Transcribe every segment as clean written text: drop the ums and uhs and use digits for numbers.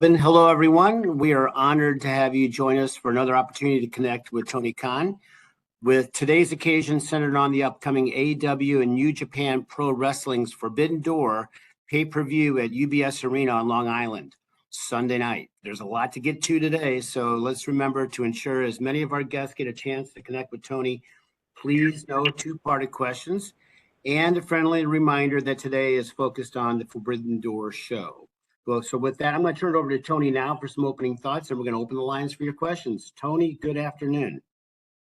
Hello, everyone. We are honored to have you join us for another opportunity to connect with Tony Khan. With today's occasion centered on the upcoming AEW and New Japan Pro Wrestling's Forbidden Door pay-per-view at UBS Arena on Long Island, Sunday night. There's a lot to get to today, so let's remember to ensure as many of our guests get a chance to connect with Tony. Please no two-parted questions, and a friendly reminder that today is focused on the Forbidden Door show. Well, so with that, I'm going to turn it over to Tony now for some opening thoughts, and we're going to open the lines for your questions. Tony, good afternoon.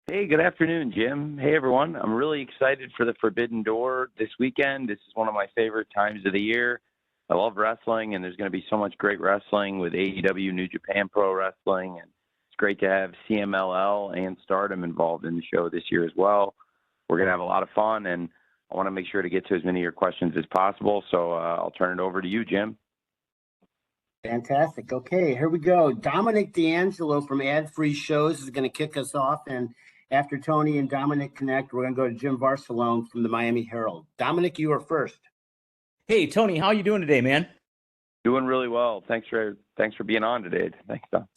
Hey, good afternoon, Jim. Hey, everyone. I'm really excited for the Forbidden Door this weekend. This is one of my favorite times of the year. I love wrestling, and there's going to be so much great wrestling with AEW, New Japan Pro Wrestling, and it's great to have CMLL and Stardom involved in the show this year as well. We're going to have a lot of fun, and I want to make sure to get to as many of your questions as possible, so I'll turn it over to you, Jim. Fantastic. Okay, here we go. Dominic D'Angelo from Ad Free Shows is going to kick us off. And after Tony and Dominic connect, we're going to go to Jim Barcelone from the Miami Herald. Dominic, you are first. Hey, Tony, how are you doing today, man? Doing really well. Thanks for being on today. Thanks, Tom.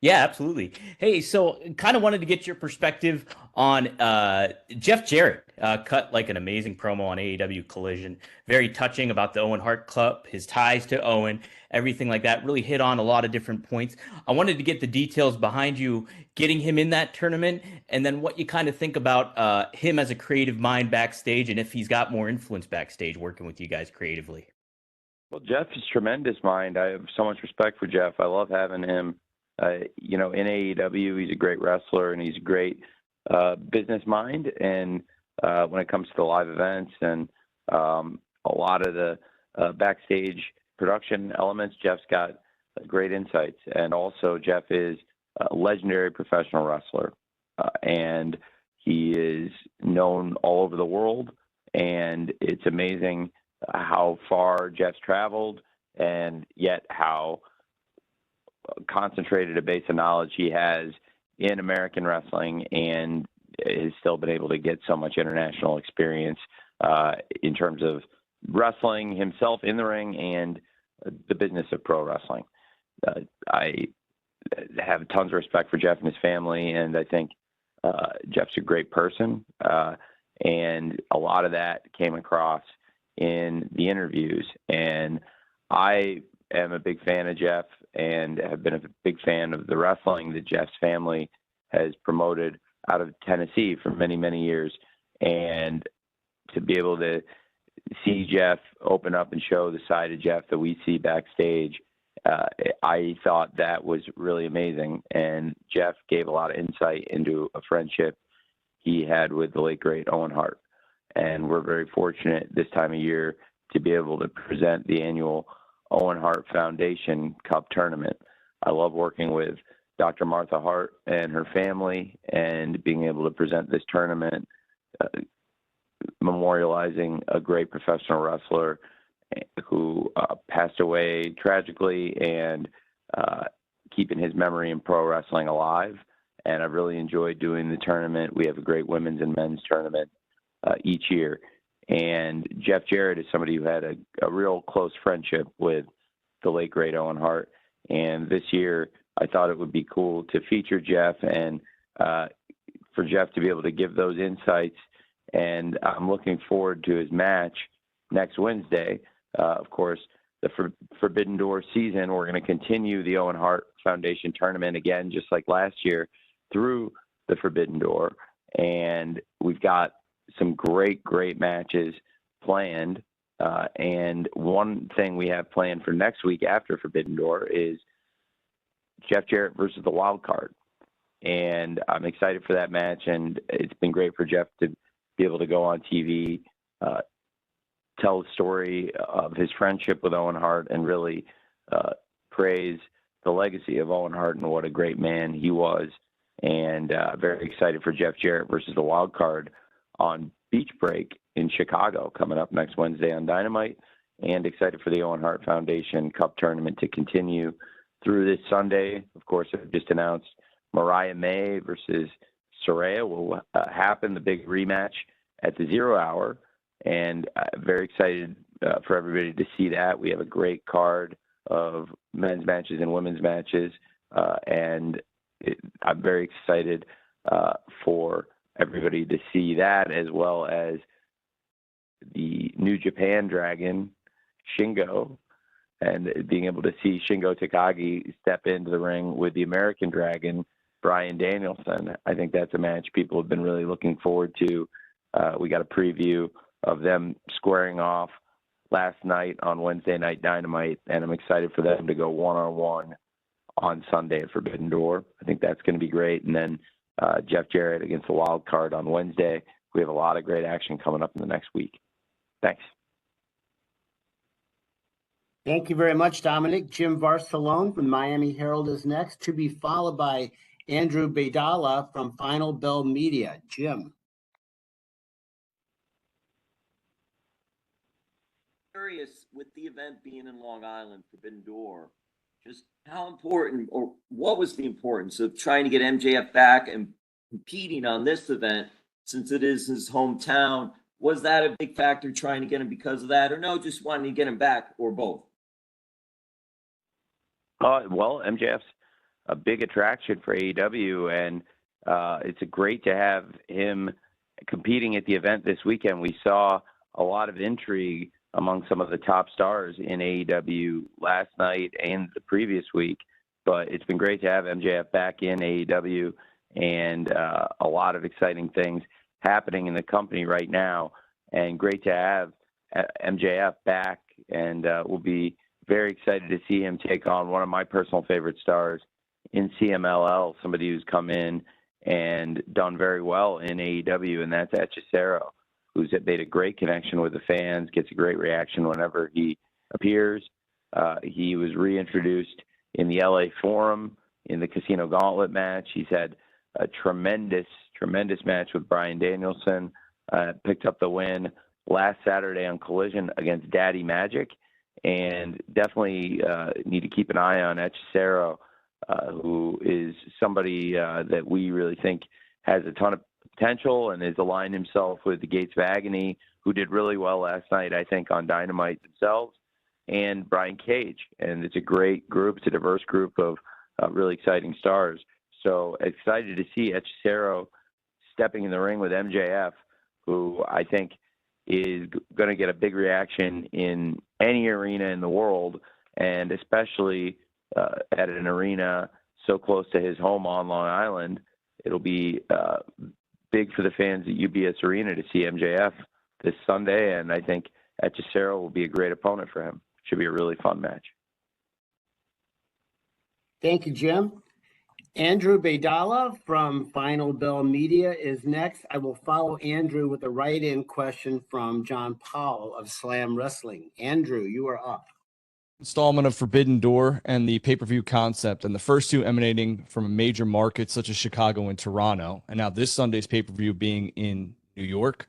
Yeah, absolutely. Hey, so kind of wanted to get your perspective on Jeff Jarrett. Cut like an amazing promo on AEW Collision. Very touching about the Owen Hart Club, his ties to Owen, everything like that. Really hit on a lot of different points. I wanted to get the details behind you getting him in that tournament, and then what you kind of think about him as a creative mind backstage, and if he's got more influence backstage working with you guys creatively. Well, Jeff is tremendous mind. I have so much respect for Jeff. I love having him. In AEW, he's a great wrestler and he's a great business mind. And when it comes to the live events and a lot of the backstage production elements, Jeff's got great insights. And also, Jeff is a legendary professional wrestler, and he is known all over the world. And it's amazing how far Jeff's traveled, and yet how concentrated a base of knowledge he has in American wrestling, and has still been able to get so much international experience in terms of wrestling himself in the ring and the business of pro wrestling. I have tons of respect for Jeff and his family, and I think Jeff's a great person, and a lot of that came across in the interviews. And I am a big fan of Jeff and have been a big fan of the wrestling that Jeff's family has promoted out of Tennessee for many, many years. And to be able to see Jeff open up and show the side of Jeff that we see backstage, I thought that was really amazing. And Jeff gave a lot of insight into a friendship he had with the late, great Owen Hart. And we're very fortunate this time of year to be able to present the annual Owen Hart Foundation Cup tournament. I love working with Dr. Martha Hart and her family, and being able to present this tournament, memorializing a great professional wrestler who passed away tragically, and keeping his memory in pro wrestling alive. And I've really enjoyed doing the tournament. We have a great women's and men's tournament each year. And Jeff Jarrett is somebody who had a real close friendship with the late, great Owen Hart. And this year, I thought it would be cool to feature Jeff, and for Jeff to be able to give those insights. And I'm looking forward to his match next Wednesday. Of course, the Forbidden Door season, we're going to continue the Owen Hart Foundation tournament again, just like last year, through the Forbidden Door. And we've got some great, great matches planned. And one thing we have planned for next week after Forbidden Door is Jeff Jarrett versus the Wild Card. And I'm excited for that match. And it's been great for Jeff to be able to go on TV, tell the story of his friendship with Owen Hart, and really praise the legacy of Owen Hart and what a great man he was. And very excited for Jeff Jarrett versus the Wild Card on Beach Break in Chicago coming up next Wednesday on Dynamite, and excited for the Owen Hart Foundation Cup tournament to continue through this Sunday. Of course, I've just announced Mariah May versus Saraya will happen, the big rematch at the 0 hour, and very excited for everybody to see that. We have a great card of men's matches and women's matches. I'm very excited for everybody to see that, as well as the New Japan Dragon, Shingo, and being able to see Shingo Takagi step into the ring with the American Dragon, Bryan Danielson. I think that's a match people have been really looking forward to. We got a preview of them squaring off last night on Wednesday Night Dynamite, and I'm excited for them to go one-on-one on Sunday at Forbidden Door. I think that's going to be great. And then Jeff Jarrett against the Wild Card on Wednesday. We have a lot of great action coming up in the next week. Thanks. Thank you very much, Dominic. Jim Barcelone from the Miami Herald is next, to be followed by Andrew Baydala from Final Bell Media. Jim. Curious, with the event being in Long Island, Forbidden Door, just how important, or what was the importance of trying to get MJF back and competing on this event, since it is his hometown? Was that a big factor, trying to get him because of that, or no, just wanting to get him back, or both? Well, MJF's a big attraction for AEW, and it's great to have him competing at the event this weekend. We saw a lot of intrigue among some of the top stars in AEW last night and the previous week, but it's been great to have MJF back in AEW, and a lot of exciting things happening in the company right now, and great to have MJF back, and we'll be very excited to see him take on one of my personal favorite stars in CMLL, somebody who's come in and done very well in AEW, and that's Hechicero, who's made a great connection with the fans, gets a great reaction whenever he appears. He was reintroduced in the LA Forum in the Casino Gauntlet match. He's had a tremendous match with Bryan Danielson, picked up the win last Saturday on Collision against Daddy Magic, and definitely need to keep an eye on Hechicero, who is somebody that we really think has a ton of potential and has aligned himself with the Gates of Agony, who did really well last night, I think, on Dynamite themselves, and Brian Cage. And it's a great group. It's a diverse group of really exciting stars. So excited to see Hechicero stepping in the ring with MJF, who I think is going to get a big reaction in any arena in the world, and especially at an arena so close to his home on Long Island. It'll be big for the fans at UBS Arena to see MJF this Sunday, and I think Hechicero will be a great opponent for him. Should be a really fun match. Thank you, Jim. Andrew Baydala from Final Bell Media is next. I will follow Andrew with a write-in question from John Powell of Slam Wrestling. Andrew, you are up. Installment of Forbidden Door and the pay-per-view concept, and the first two emanating from a major market such as Chicago and Toronto, and now this Sunday's pay-per-view being in New York.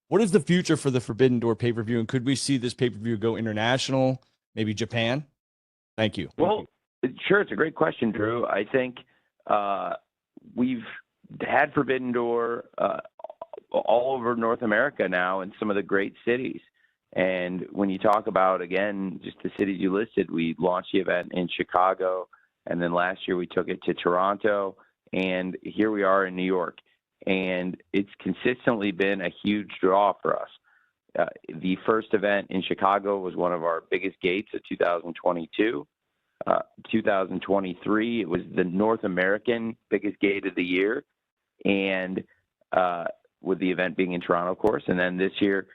What is the future for the Forbidden Door pay-per-view, and could we see this pay-per-view go international, maybe Japan? Thank you. Well, sure, it's a great question, Drew. I think we've had Forbidden Door all over North America now in some of the great cities. And when you talk about, again, just the cities you listed, we launched the event in Chicago, and then last year we took it to Toronto, and here we are in New York. And it's consistently been a huge draw for us. The first event in Chicago was one of our biggest gates of 2022. 2023, it was the North American biggest gate of the year, and with the event being in Toronto, of course. And then this year,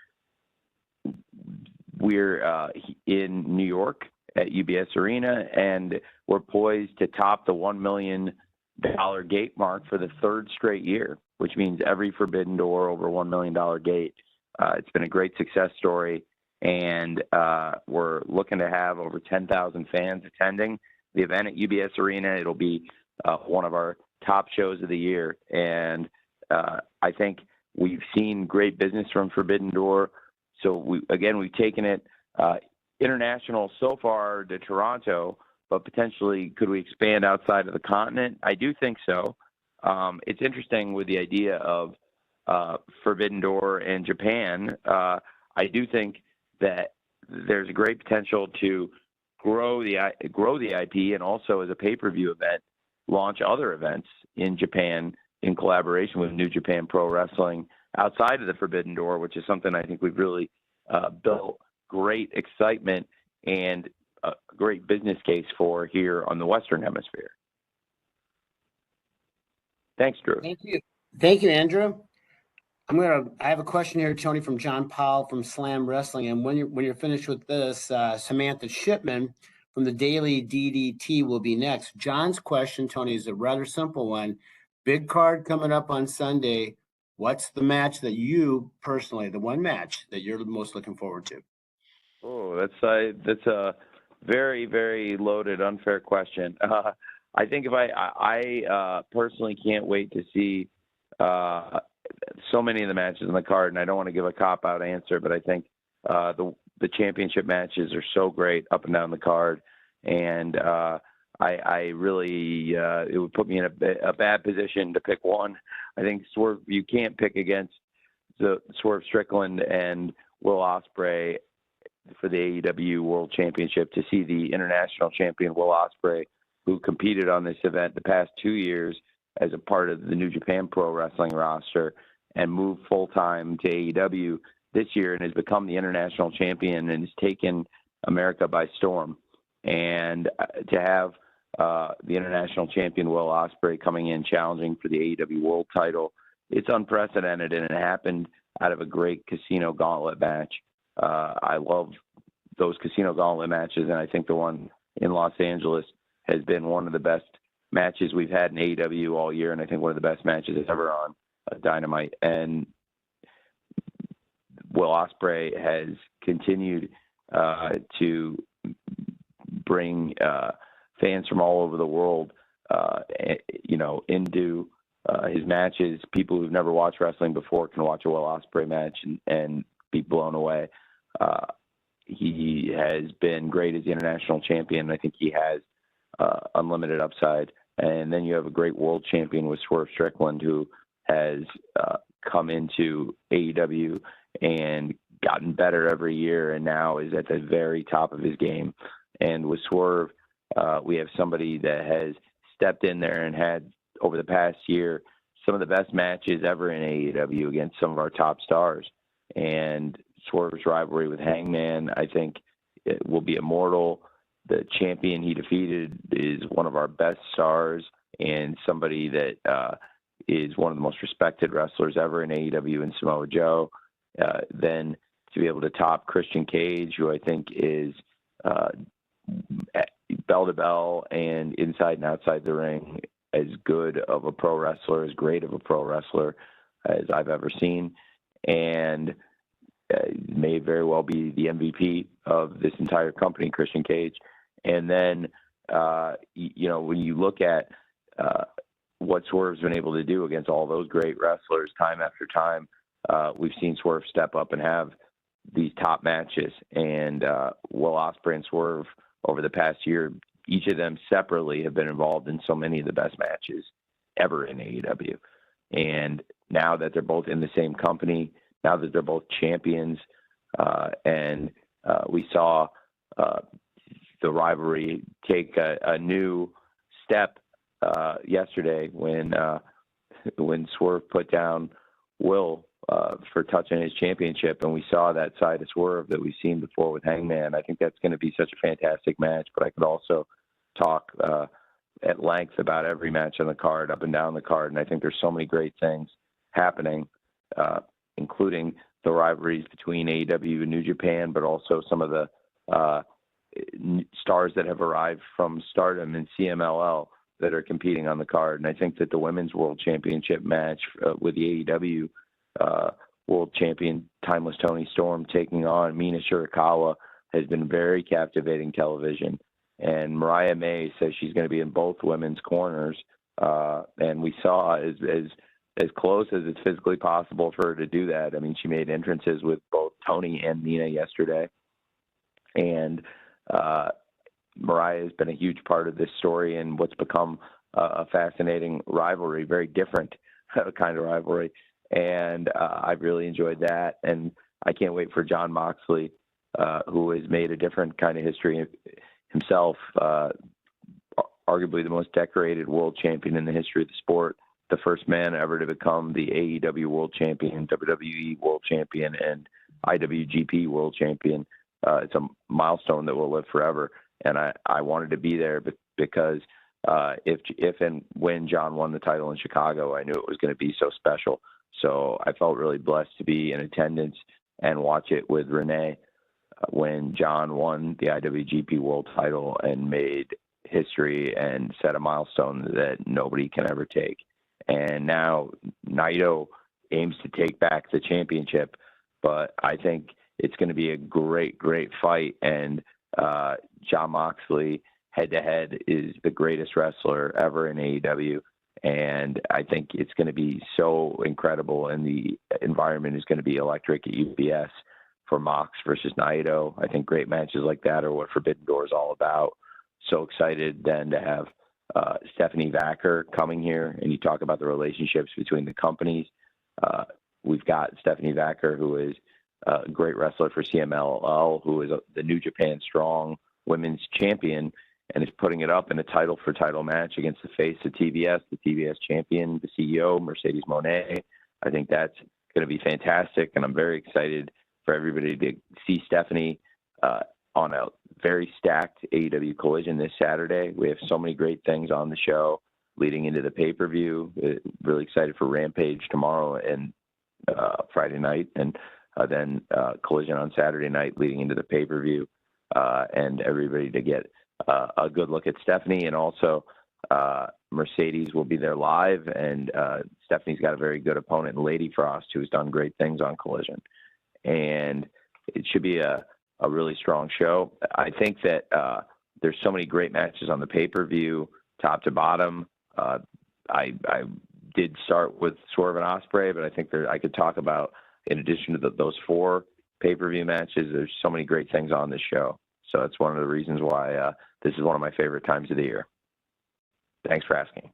we're in New York at UBS Arena, and we're poised to top the $1 million gate mark for the third straight year, which means every Forbidden Door over $1 million gate. It's been a great success story, and we're looking to have over 10,000 fans attending the event at UBS Arena. It'll be one of our top shows of the year, and I think we've seen great business from Forbidden Door. So we've taken it international so far to Toronto, but potentially could we expand outside of the continent? I do think so. It's interesting with the idea of Forbidden Door and Japan. I do think that there's a great potential to grow the IP, and also as a pay-per-view event, launch other events in Japan in collaboration with New Japan Pro Wrestling outside of the Forbidden Door, which is something I think we've really built great excitement and a great business case for here on the Western Hemisphere. Thanks, Drew. Thank you. Thank you, Andrew. I have a question here, Tony, from John Powell from Slam Wrestling. And when you're finished with this, Samantha Shipman from the Daily DDT will be next. John's question, Tony, is a rather simple one. Big card coming up on Sunday. What's the match that you personally, the one match that you're most looking forward to? Oh, that's a very, very loaded, unfair question. I think if I personally can't wait to see so many of the matches on the card, and I don't want to give a cop-out answer, but I think the championship matches are so great up and down the card, and I really it would put me in a bad position to pick one. I think Swerve, you can't pick against the Swerve Strickland and Will Ospreay for the AEW World Championship, to see the international champion Will Ospreay, who competed on this event the past 2 years as a part of the New Japan Pro Wrestling roster, and moved full-time to AEW this year and has become the international champion and has taken America by storm. And to have the international champion Will Ospreay coming in challenging for the AEW World title, it's unprecedented, and it happened out of a great Casino Gauntlet match. I love those Casino Gauntlet matches, and I think the one in Los Angeles has been one of the best matches we've had in AEW all year, and I think one of the best matches ever on Dynamite. And Will Ospreay has continued to bring fans from all over the world, into his matches. People who've never watched wrestling before can watch a Will Ospreay match and be blown away. He has been great as the international champion. I think he has unlimited upside. And then you have a great world champion with Swerve Strickland, who has come into AEW and gotten better every year, and now is at the very top of his game. And with Swerve, we have somebody that has stepped in there and had, over the past year, some of the best matches ever in AEW against some of our top stars. And Swerve's rivalry with Hangman, I think, it will be immortal. The champion he defeated is one of our best stars and somebody that is one of the most respected wrestlers ever in AEW, and Samoa Joe. Then to be able to top Christian Cage, who I think is bell to bell and inside and outside the ring as good of a pro wrestler, as great of a pro wrestler as I've ever seen, and may very well be the MVP of this entire company, Christian Cage. And then, when you look at what Swerve's been able to do against all those great wrestlers time after time, we've seen Swerve step up and have these top matches. And Will Ospreay and Swerve over the past year, each of them separately have been involved in so many of the best matches ever in AEW. And now that they're both in the same company, now that they're both champions, and we saw the rivalry take a new step yesterday when Swerve put down Will for touching his championship, and we saw that side of Swerve that we've seen before with Hangman. I think that's going to be such a fantastic match, but I could also talk at length about every match on the card, up and down the card, and I think there's so many great things happening, including the rivalries between AEW and New Japan, but also some of the stars that have arrived from Stardom and CMLL that are competing on the card. And I think that the Women's World Championship match with the AEW World Champion Timeless Toni Storm taking on Mina Shirakawa has been very captivating television. And Mariah May says she's going to be in both women's corners. And we saw as close as it's physically possible for her to do that. I mean, she made entrances with both Toni and Mina yesterday. And Mariah has been a huge part of this story and what's become a fascinating rivalry, very different kind of rivalry. And I've really enjoyed that. And I can't wait for Jon Moxley, who has made a different kind of history himself, arguably the most decorated world champion in the history of the sport, the first man ever to become the AEW world champion, WWE world champion, and IWGP world champion. It's a milestone that will live forever. And I wanted to be there because if and when John won the title in Chicago, I knew it was going to be so special. So I felt really blessed to be in attendance and watch it with Renee when John won the IWGP world title and made history and set a milestone that nobody can ever take. And now Naito aims to take back the championship, but I think it's going to be a great, great fight. And Jon Moxley head-to-head is the greatest wrestler ever in AEW. And I think it's going to be so incredible, and the environment is going to be electric at UBS for Mox versus Naito. I think great matches like that are what Forbidden Door is all about. So excited then to have Stephanie Vacker coming here, and you talk about the relationships between the companies. We've got Stephanie Vacker, who is a great wrestler for CMLL, who is the New Japan Strong Women's Champion, and is putting it up in a title-for-title match against the face of TBS, the TBS champion, the CEO, Mercedes Moné. I think that's going to be fantastic, and I'm very excited for everybody to see Stephanie on a very stacked AEW Collision this Saturday. We have so many great things on the show leading into the pay-per-view. Really excited for Rampage tomorrow and Friday night, and then Collision on Saturday night leading into the pay-per-view, and everybody to get a good look at Stephanie. And also Mercedes will be there live, and Stephanie's got a very good opponent, Lady Frost, who has done great things on Collision. And it should be a really strong show. I think that there's so many great matches on the pay-per-view, top to bottom. I did start with Swerve and Ospreay, but I think I could talk about, in addition to those 4 pay-per-view matches, there's so many great things on this show. So that's one of the reasons why this is one of my favorite times of the year. Thanks for asking.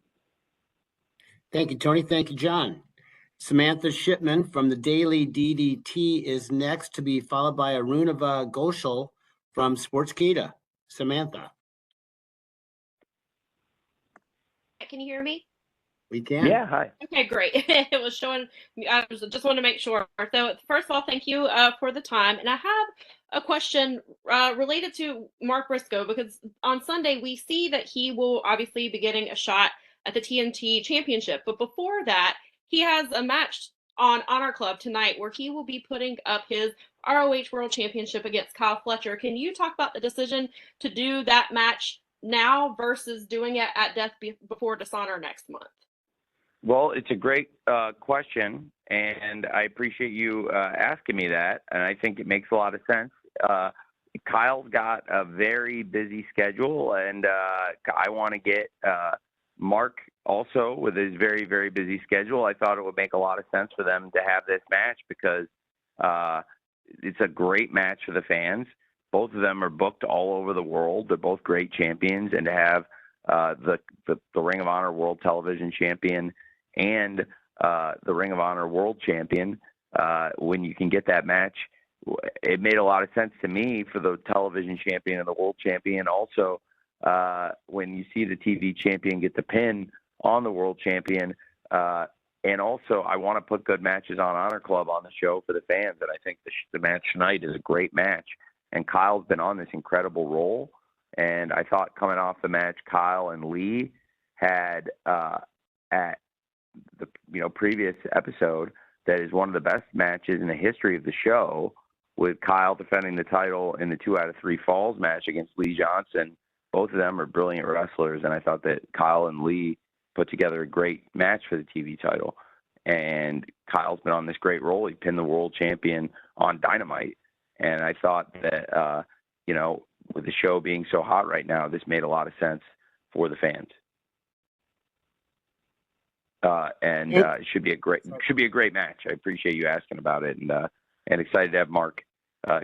Thank you, Tony. Thank you, John. Samantha Shipman from the Daily DDT is next, to be followed by Arunava Ghoshal from Sportskeeda. Samantha. Can you hear me? We can. Yeah, hi. Okay, great. It was showing. I just wanted to make sure. So first of all, thank you for the time. And I have a question related to Mark Briscoe, because on Sunday we see that he will obviously be getting a shot at the TNT Championship. But before that, he has a match on Honor Club tonight where he will be putting up his ROH World Championship against Kyle Fletcher. Can you talk about the decision to do that match now versus doing it at Death Before Dishonor next month? Well, it's a great question, and I appreciate you asking me that, and I think it makes a lot of sense. Kyle's got a very busy schedule, and I want to get Mark also with his very, very busy schedule. I thought it would make a lot of sense for them to have this match because it's a great match for the fans. Both of them are booked all over the world. They're both great champions, and to have the Ring of Honor World Television Champion and the Ring of Honor World Champion, when you can get that match, it made a lot of sense to me for the television champion and the world champion. Also, when you see the TV champion get the pin on the world champion, and also I want to put good matches on Honor Club on the show for the fans, and I think the match tonight is a great match. And Kyle's been on this incredible role, and I thought coming off the match Kyle and Lee had at the previous episode, that is one of the best matches in the history of the show, with Kyle defending the title in the 2 out of 3 falls match against Lee Johnson. Both of them are brilliant wrestlers, and I thought that Kyle and Lee put together a great match for the TV title. And Kyle's been on this great role. He pinned the world champion on Dynamite, and I thought that with the show being so hot right now, this made a lot of sense for the fans. It should be a great match. I appreciate you asking about it, and excited to have Mark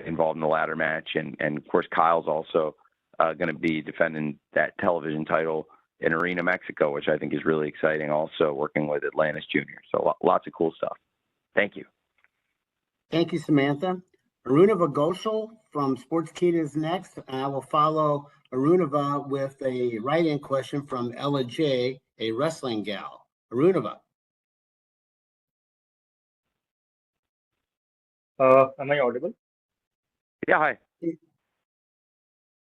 involved in the ladder match, and of course Kyle's also going to be defending that television title in Arena, Mexico, which I think is really exciting. Also working with Atlantis Jr. So lots of cool stuff. Thank you. Thank you, Samantha. Arunava Ghoshal from Sportskeeda is next, and I will follow Arunava with a write-in question from Ella J, a wrestling gal. Arunava. Am I audible? Yeah, hi.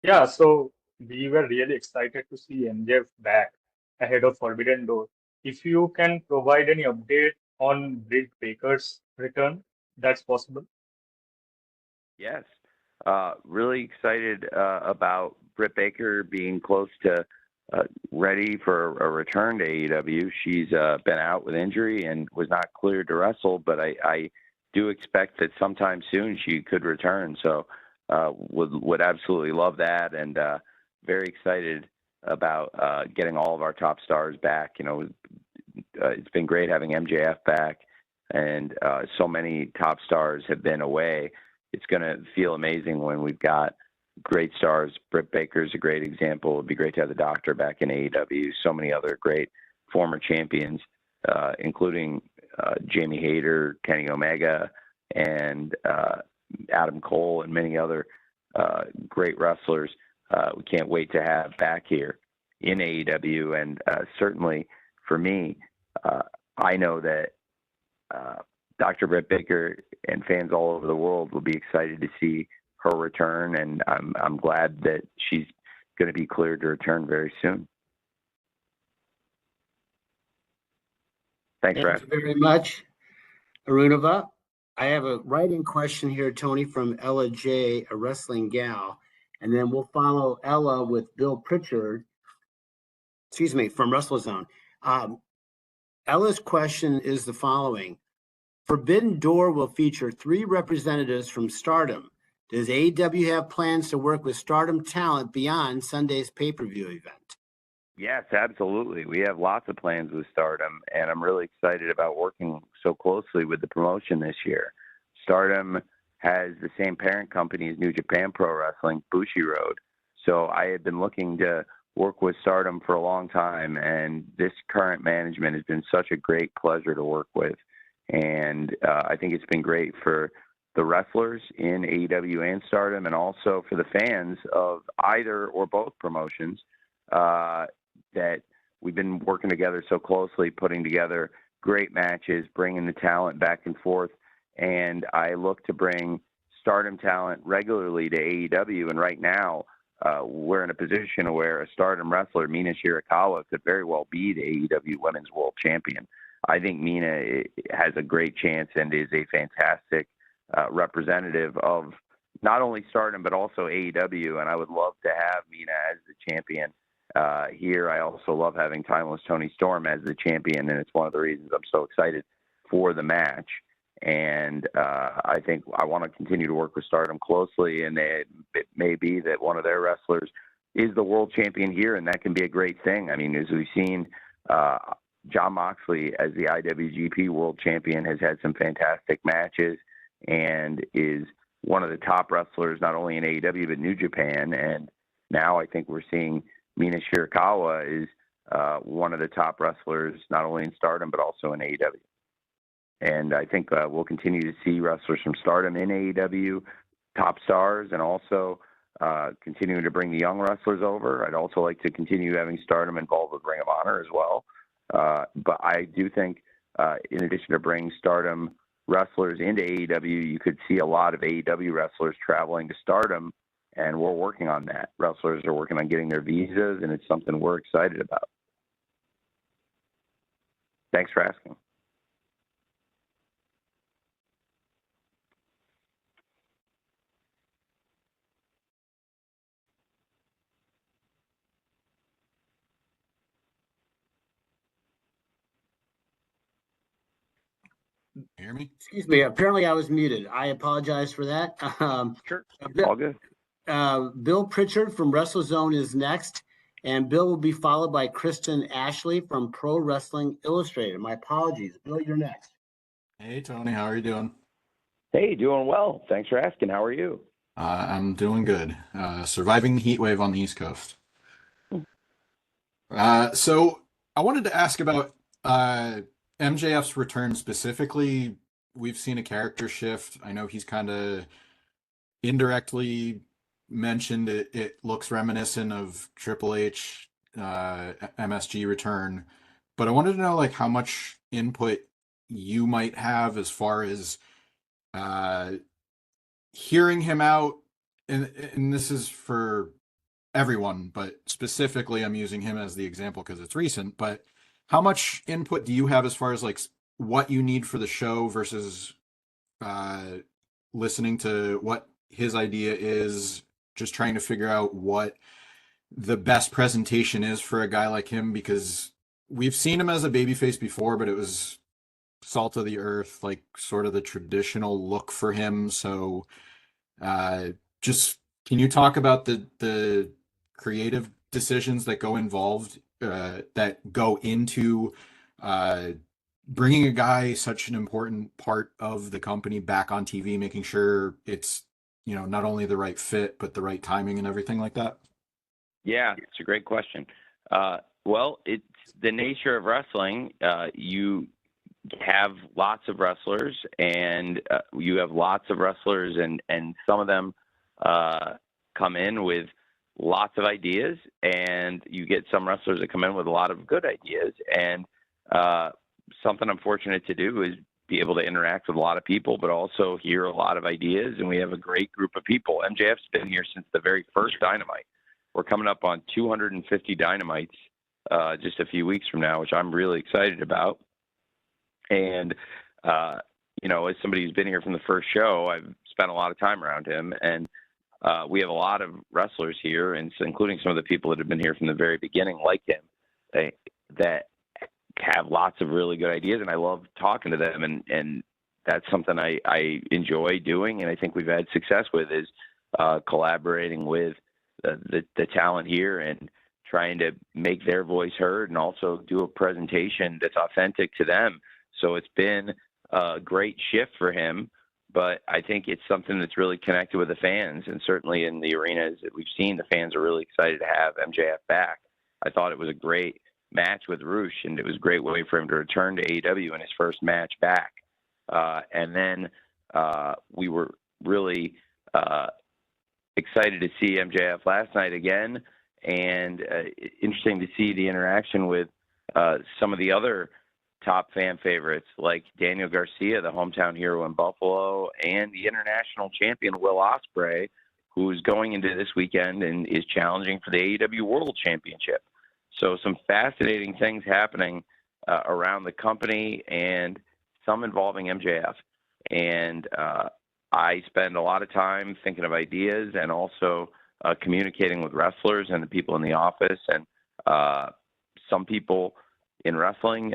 Yeah, so we were really excited to see MJF back ahead of Forbidden Door. If you can provide any update on Britt Baker's return, that's possible. Yes. Really excited about Britt Baker being close to ready for a return to AEW. She's been out with injury and was not cleared to wrestle, but I do expect that sometime soon she could return. So would absolutely love that, and very excited about getting all of our top stars back. You know, it's been great having MJF back, and so many top stars have been away. It's going to feel amazing when we've got great stars. Britt Baker's a great example. It'd be great to have the Doctor back in AEW. So many other great former champions, including Jamie Hayter, Kenny Omega, and Adam Cole, and many other great wrestlers. We can't wait to have back here in AEW. And certainly for me, I know that Dr. Britt Baker and fans all over the world will be excited to see her return, and I'm glad that she's going to be cleared to return very soon. Thanks, Raf. Thank you very much, Arunava. I have a writing question here, Tony, from Ella J, a wrestling gal, and then we'll follow Ella with Bill Pritchard, from WrestleZone. Ella's question is the following. Forbidden Door will feature 3 representatives from Stardom. Does AEW have plans to work with Stardom talent beyond Sunday's pay-per-view event? Yes, absolutely. We have lots of plans with Stardom, and I'm really excited about working so closely with the promotion this year. Stardom has the same parent company as New Japan Pro Wrestling, Bushiroad. So I had been looking to work with Stardom for a long time, and this current management has been such a great pleasure to work with. And I think it's been great for the wrestlers in AEW and Stardom, and also for the fans of either or both promotions, that we've been working together so closely, putting together great matches, bringing the talent back and forth. And I look to bring Stardom talent regularly to AEW. And right now, we're in a position where a Stardom wrestler, Mina Shirakawa, could very well be the AEW Women's World Champion. I think Mina has a great chance and is a fantastic representative of not only Stardom, but also AEW. And I would love to have Mina as the champion here. I also love having Timeless Tony Storm as the champion, and it's one of the reasons I'm so excited for the match. And I think I want to continue to work with Stardom closely, and it may be that one of their wrestlers is the world champion here, and that can be a great thing. I mean, as we've seen, Jon Moxley as the IWGP World Champion has had some fantastic matches and is one of the top wrestlers not only in AEW but New Japan. And now I think we're seeing Mina Shirakawa is one of the top wrestlers not only in Stardom but also in AEW. And I think we'll continue to see wrestlers from Stardom in AEW, top stars, and also continuing to bring the young wrestlers over. I'd also like to continue having Stardom involved with Ring of Honor as well. But I do think, in addition to bringing Stardom wrestlers into AEW, you could see a lot of AEW wrestlers traveling to Stardom, and we're working on that. Wrestlers are working on getting their visas, and it's something we're excited about. Thanks for asking. Hear me? Excuse me. Apparently, I was muted. I apologize for that. Sure. Bill, All good. Bill Pritchard from WrestleZone is next, and Bill will be followed by Kristen Ashley from Pro Wrestling Illustrated. My apologies. Bill, you're next. Hey, Tony. How are you doing? Hey, doing well. Thanks for asking. How are you? I'm doing good. Surviving the heat wave on the East Coast. So I wanted to ask about MJF's return specifically. We've seen a character shift. I know he's kind of indirectly mentioned it looks reminiscent of Triple H MSG return, but I wanted to know like how much input you might have as far as hearing him out, and this is for everyone, but specifically I'm using him as the example because it's recent, but how much input do you have as far as like what you need for the show versus listening to what his idea is, just trying to figure out what the best presentation is for a guy like him? Because we've seen him as a babyface before, but it was salt of the earth, like sort of the traditional look for him. So just can you talk about the creative decisions that go into uh, bringing a guy such an important part of the company back on TV, making sure it's, you know, not only the right fit but the right timing and everything like that? Yeah, it's a great question. Well, it's the nature of wrestling. You have lots of wrestlers, and you have lots of wrestlers, and some of them come in with lots of ideas, and you get some wrestlers that come in with a lot of good ideas. And something I'm fortunate to do is be able to interact with a lot of people, but also hear a lot of ideas. And we have a great group of people. MJF's been here since the very first Dynamite. We're coming up on 250 Dynamites just a few weeks from now, which I'm really excited about. And, you know, as somebody who's been here from the first show, I've spent a lot of time around him. And we have a lot of wrestlers here, and including some of the people that have been here from the very beginning, like him, that have lots of really good ideas. And I love talking to them. And that's something I enjoy doing. And I think we've had success with is collaborating with the talent here and trying to make their voice heard and also do a presentation that's authentic to them. So it's been a great shift for him, but I think it's something that's really connected with the fans. And certainly in the arenas that we've seen, the fans are really excited to have MJF back. I thought it was a great match with Roosh, and it was a great way for him to return to AEW in his first match back. And then we were really excited to see MJF last night again, and interesting to see the interaction with some of the other top fan favorites like Daniel Garcia, the hometown hero in Buffalo, and the international champion Will Ospreay, who's going into this weekend and is challenging for the AEW World Championship. So some fascinating things happening around the company, and some involving MJF. And I spend a lot of time thinking of ideas and also communicating with wrestlers and the people in the office. And some people in wrestling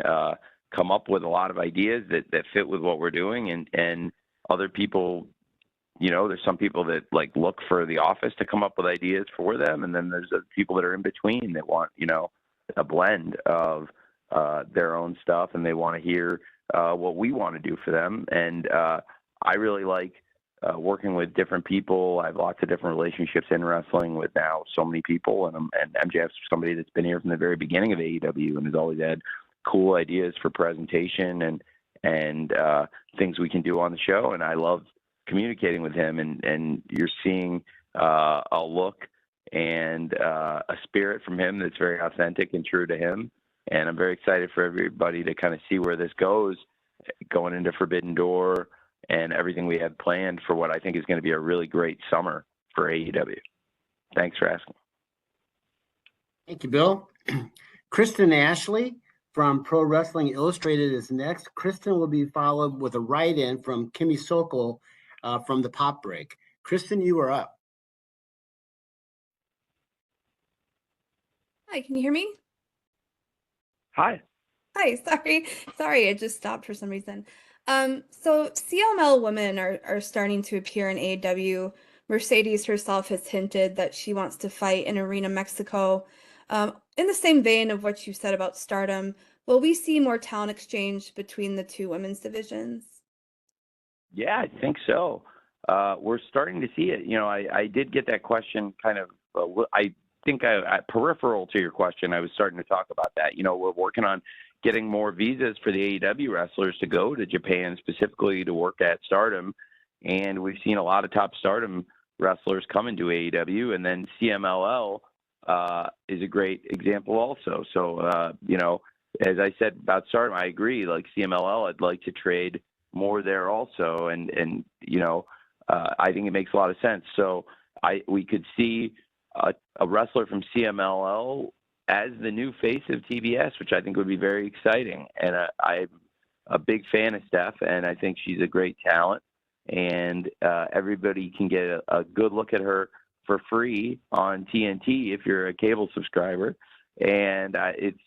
come up with a lot of ideas that fit with what we're doing. And other people, you know, there's some people that like look for the office to come up with ideas for them. And then there's people that are in between that want, you know, a blend of their own stuff, and they want to hear what we want to do for them. And I really like working with different people. I have lots of different relationships in wrestling with now so many people, and MJF's somebody that's been here from the very beginning of AEW and has always had cool ideas for presentation and things we can do on the show. And I love communicating with him, and you're seeing a look and a spirit from him that's very authentic and true to him. And I'm very excited for everybody to kind of see where this goes going into Forbidden Door and everything we have planned for what I think is going to be a really great summer for AEW. Thanks for asking. Thank you, Bill. Kristen Ashley from Pro Wrestling Illustrated is next. Kristen will be followed with a write-in from Kimmy Sokol from the Pop Break. Kristen, you are up. Hi, can you hear me? Hi. Hi, sorry, it just stopped for some reason. So CML women are starting to appear in AEW. Mercedes herself has hinted that she wants to fight in Arena Mexico. In the same vein of what you said about Stardom, will we see more talent exchange between the two women's divisions? Yeah, I think so. We're starting to see it. You know, I did get that question kind of, I think peripheral to your question, I was starting to talk about that. You know, we're working on getting more visas for the AEW wrestlers to go to Japan specifically to work at Stardom. And we've seen a lot of top Stardom wrestlers coming to AEW, and then CMLL is a great example also. So, as I said about Stardom, I agree. Like CMLL, I'd like to trade more there also, and I think it makes a lot of sense. So we could see a wrestler from CMLL as the new face of TBS, which I think would be very exciting. And I'm a big fan of Steph, and I think she's a great talent. And everybody can get a good look at her for free on TNT if you're a cable subscriber. And it's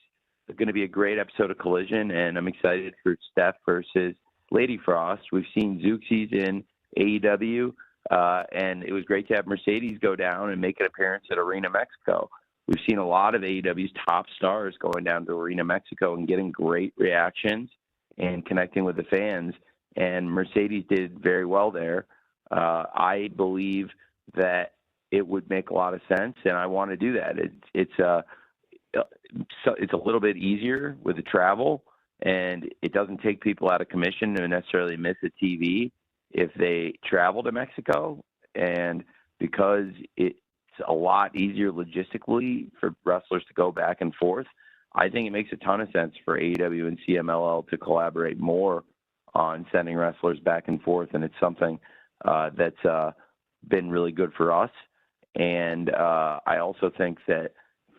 going to be a great episode of Collision, and I'm excited for Steph versus Lady Frost. We've seen Zooxies in AEW, and it was great to have Mercedes go down and make an appearance at Arena Mexico. We've seen a lot of AEW's top stars going down to Arena Mexico and getting great reactions and connecting with the fans, and Mercedes did very well there. I believe that it would make a lot of sense, and I want to do that. It's a little bit easier with the travel, and it doesn't take people out of commission to necessarily miss a TV if they travel to Mexico. And because it's a lot easier logistically for wrestlers to go back and forth, I think it makes a ton of sense for AEW and CMLL to collaborate more on sending wrestlers back and forth. And it's something that's been really good for us. And I also think that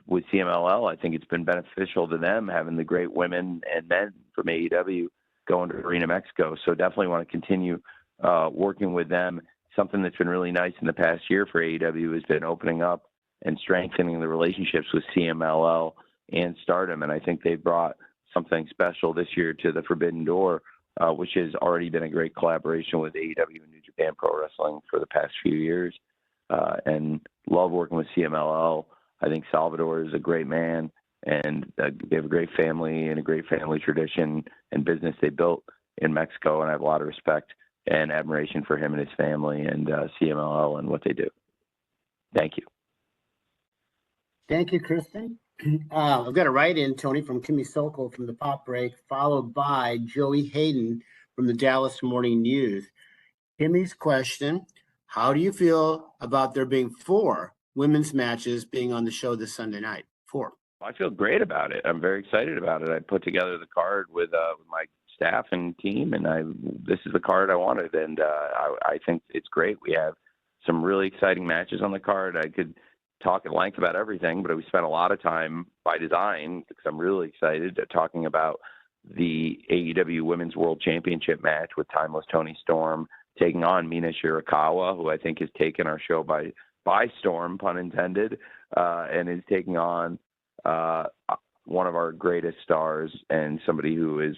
with CMLL, I think it's been beneficial to them having the great women and men from AEW going to Arena Mexico. So definitely want to continue working with them. Something that's been really nice in the past year for AEW has been opening up and strengthening the relationships with CMLL and Stardom. And I think they brought something special this year to the Forbidden Door, which has already been a great collaboration with AEW and New Japan Pro Wrestling for the past few years. And love working with CMLL. I think Salvador is a great man, and they have a great family and a great family tradition and business they built in Mexico. And I have a lot of respect and admiration for him and his family and CMLL and what they do. Thank you. Thank you, Kristen. I've got a write-in, Tony, from Kimmy Sokol from the Pop Break, followed by Joey Hayden from the Dallas Morning News. Kimmy's question: how do you feel about there being 4 women's matches being on the show this Sunday night? 4. I feel great about it. I'm very excited about it. I put together the card with my staff and team, and this is the card I wanted, and I think it's great. We have some really exciting matches on the card. I could talk at length about everything, but we spent a lot of time by design because I'm really excited talking about the AEW Women's World Championship match with Timeless Toni Storm taking on Mina Shirakawa, who I think has taken our show by storm, pun intended, and is taking on one of our greatest stars and somebody who is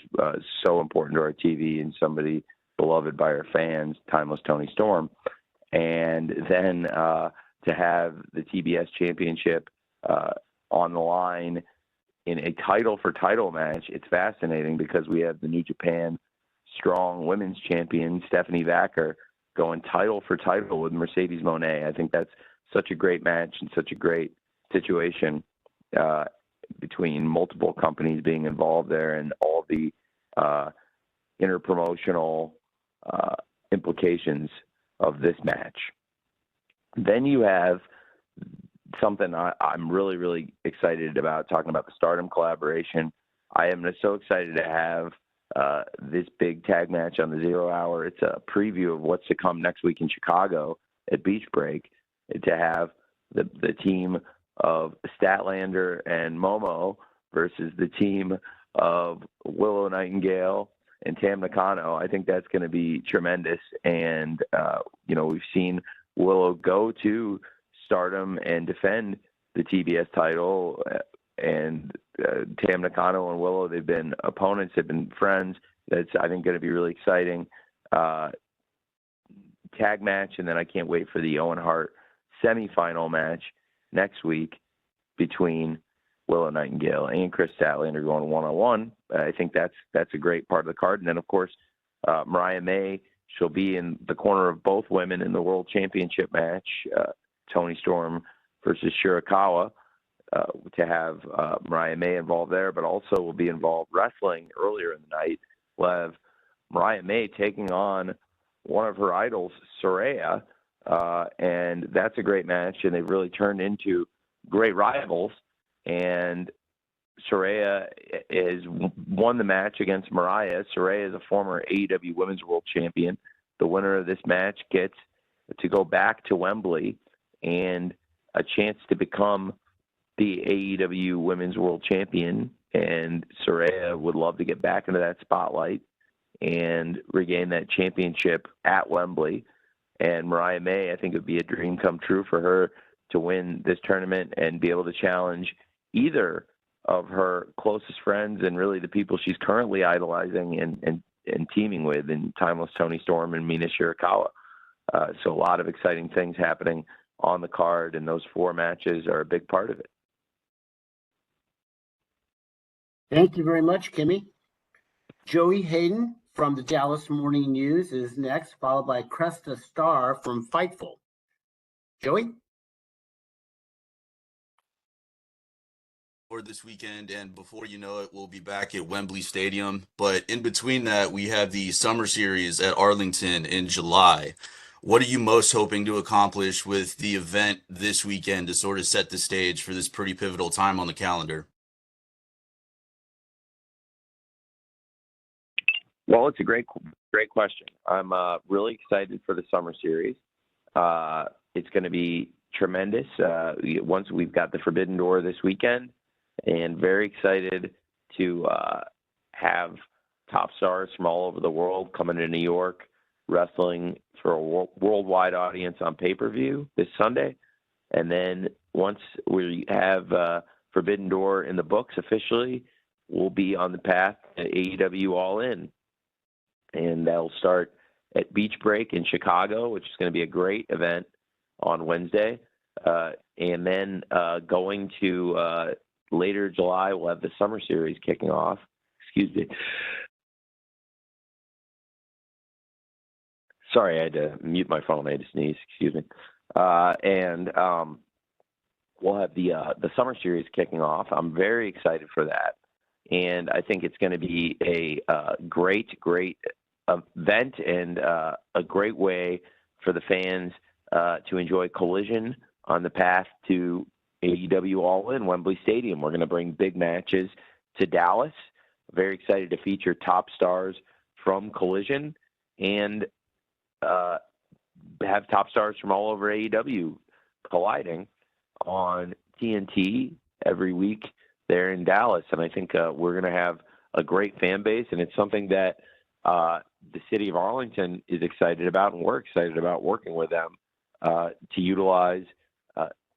so important to our TV and somebody beloved by our fans, Timeless Toni Storm. And then to have the TBS Championship on the line in a title-for-title match, it's fascinating because we have the New Japan Strong Women's Champion, Stephanie Vacker, going title for title with Mercedes Moné. I think that's such a great match and such a great situation between multiple companies being involved there and all the interpromotional implications of this match. Then you have something I'm really, really excited about, talking about the Stardom collaboration. I am so excited to have this big tag match on the 0 Hour. It's a preview of what's to come next week in Chicago at Beach Break, to have the team of Statlander and Momo versus the team of Willow Nightingale and Tam Nakano. I think that's going to be tremendous. And, we've seen Willow go to Stardom and defend the TBS title, and Tam Nakano and Willow, they've been opponents, they've been friends. That's, I think, going to be really exciting tag match. And then I can't wait for the Owen Hart semifinal match next week between Willow Nightingale and Chris Statlander going one-on-one. I think that's a great part of the card. And then, of course, Mariah May, she'll be in the corner of both women in the World Championship match, Toni Storm versus Shirakawa, to have Mariah May involved there, but also will be involved wrestling earlier in the night. We'll have Mariah May taking on one of her idols, Saraya, and that's a great match, and they've really turned into great rivals. And Saraya has won the match against Mariah. Saraya is a former AEW Women's World Champion. The winner of this match gets to go back to Wembley and a chance to become the AEW Women's World Champion. And Saraya would love to get back into that spotlight and regain that championship at Wembley. And Mariah May, I think it would be a dream come true for her to win this tournament and be able to challenge either of her closest friends and really the people she's currently idolizing and teaming with in Timeless Toni Storm and Mina Shirakawa. So a lot of exciting things happening on the card, and those 4 matches are a big part of it. Thank you very much, Kimmy. Joey Hayden from the Dallas Morning News is next, followed by Cresta Starr from Fightful. Joey? For this weekend, and before you know it, we'll be back at Wembley Stadium. But in between that, we have the Summer Series at Arlington in July. What are you most hoping to accomplish with the event this weekend to sort of set the stage for this pretty pivotal time on the calendar? Well, it's a great question. I'm really excited for the Summer Series. It's going to be tremendous. Once we've got the Forbidden Door this weekend, and very excited to have top stars from all over the world coming to New York, wrestling for a worldwide audience on pay-per-view this Sunday. And then once we have Forbidden Door in the books officially, we'll be on the path to AEW All In. And that'll start at Beach Break in Chicago, which is going to be a great event on Wednesday. And then going to later July, we'll have the Summer Series kicking off. Excuse me. Sorry, I had to mute my phone. I had to sneeze. Excuse me. And we'll have the Summer Series kicking off. I'm very excited for that. And I think it's going to be a great event and a great way for the fans to enjoy Collision on the path to AEW All In Wembley Stadium. We're going to bring big matches to Dallas. Very excited to feature top stars from Collision and have top stars from all over AEW colliding on TNT every week there in Dallas. And I think we're going to have a great fan base, and it's something that the city of Arlington is excited about, and we're excited about working with them to utilize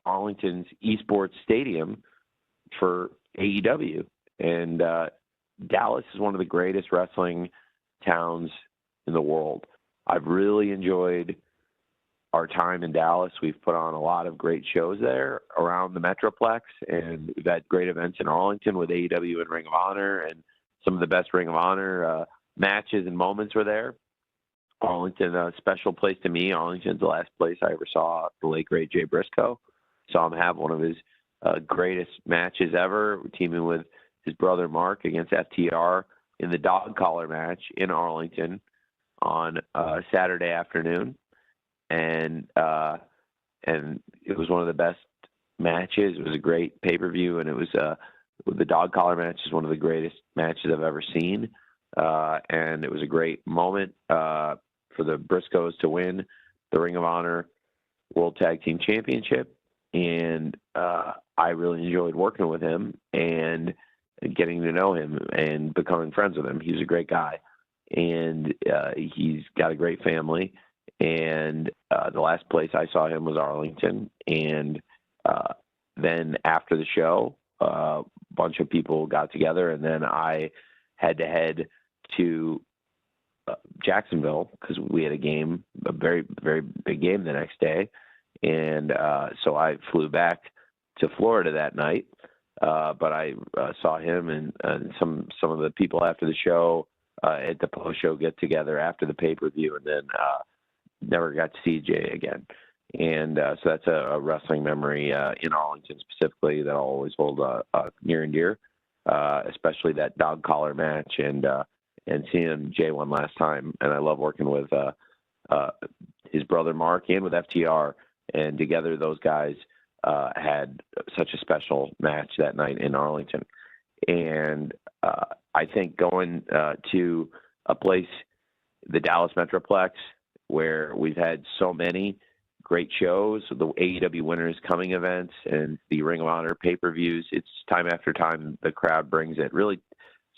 Arlington's esports stadium for AEW. And Dallas is one of the greatest wrestling towns in the world. I've really enjoyed our time in Dallas. We've put on a lot of great shows there around the Metroplex, and we've had great events in Arlington with AEW and Ring of Honor, and some of the best Ring of Honor matches and moments were there. Arlington, a special place to me. Arlington's the last place I ever saw the late, great Jay Briscoe. Saw him have one of his greatest matches ever, teaming with his brother Mark against FTR in the dog collar match in Arlington on Saturday afternoon. And it was one of the best matches. It was a great pay-per-view, and it was the dog collar match is one of the greatest matches I've ever seen. And it was a great moment for the Briscoes to win the Ring of Honor World Tag Team Championship. And I really enjoyed working with him and getting to know him and becoming friends with him. He's a great guy, and he's got a great family. And the last place I saw him was Arlington. And then after the show, a bunch of people got together, and then I had to head to Jacksonville because we had a very, very big game the next day. And so I flew back to Florida that night. But I saw him and some of the people after the show at the post-show get-together after the pay-per-view, and then never got to see Jay again. And so that's a wrestling memory in Arlington specifically that I'll always hold near and dear, especially that dog collar match and seeing Jay one last time. And I love working with his brother Mark and with FTR. And together, those guys had such a special match that night in Arlington. And I think going to a place, the Dallas Metroplex, where we've had so many great shows, the AEW Winners Coming events and the Ring of Honor pay-per-views, it's time after time the crowd brings it. Really,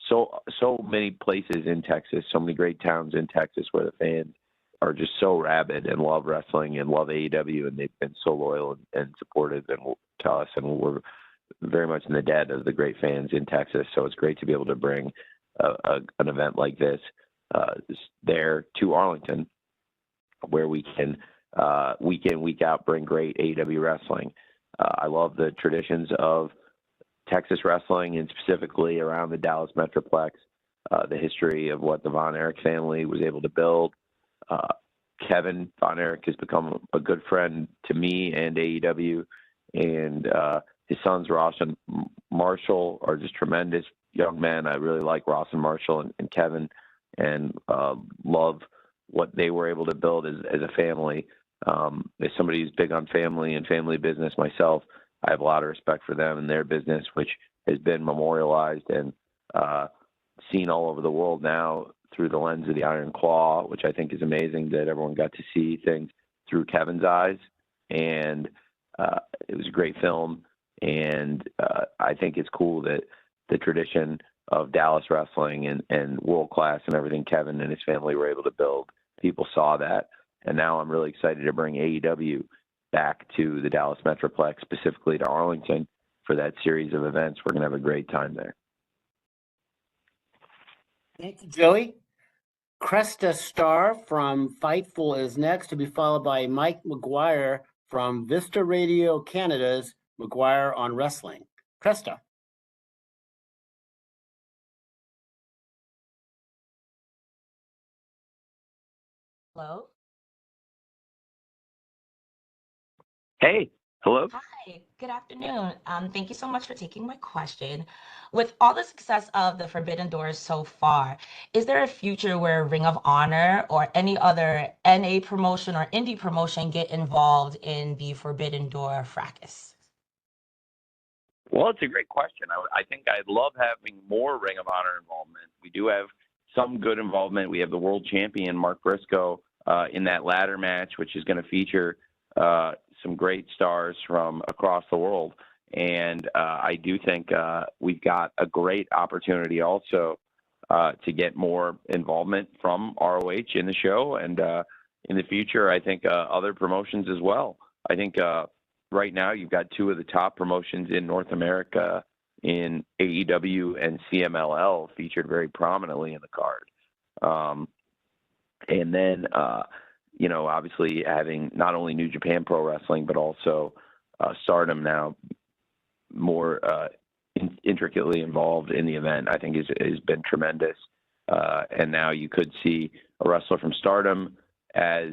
so many places in Texas, so many great towns in Texas where the fans are just so rabid and love wrestling and love AEW, and they've been so loyal and supportive to us, and we're very much in the debt of the great fans in Texas. So it's great to be able to bring an event like this there to Arlington, where we can week in, week out bring great AEW wrestling. I love the traditions of Texas wrestling, and specifically around the Dallas Metroplex, the history of what the Von Erich family was able to build. Kevin Von Erich has become a good friend to me and AEW, and his sons Ross and Marshall are just tremendous young men. I really like Ross and Marshall and Kevin, and love what they were able to build as a family. As somebody who's big on family and family business myself, I have a lot of respect for them and their business, which has been memorialized and seen all over the world now through the lens of the Iron Claw, which I think is amazing that everyone got to see things through Kevin's eyes. And it was a great film. And I think it's cool that the tradition of Dallas wrestling and world class and everything Kevin and his family were able to build, people saw that. And now I'm really excited to bring AEW back to the Dallas Metroplex, specifically to Arlington, for that series of events. We're going to have a great time there. Thank you, Joey. Cresta Star from Fightful is next, to be followed by Mike McGuire from Vista Radio Canada's McGuire on Wrestling. Cresta. Hello. Hey, hello. Hi, good afternoon. Thank you so much for taking my question. With all the success of the Forbidden Doors so far, is there a future where Ring of Honor or any other NA promotion or indie promotion get involved in the Forbidden Door fracas? Well, it's a great question. I think I'd love having more Ring of Honor involvement. We do have some good involvement. We have the world champion, Mark Briscoe, in that ladder match, which is going to feature some great stars from across the world. And I do think we've got a great opportunity also to get more involvement from ROH in the show. And in the future, I think other promotions as well. I think right now you've got two of the top promotions in North America in AEW and CMLL featured very prominently in the card. And then, obviously having not only New Japan Pro Wrestling, but also Stardom now more intricately involved in the event, I think has been tremendous. And now you could see a wrestler from Stardom as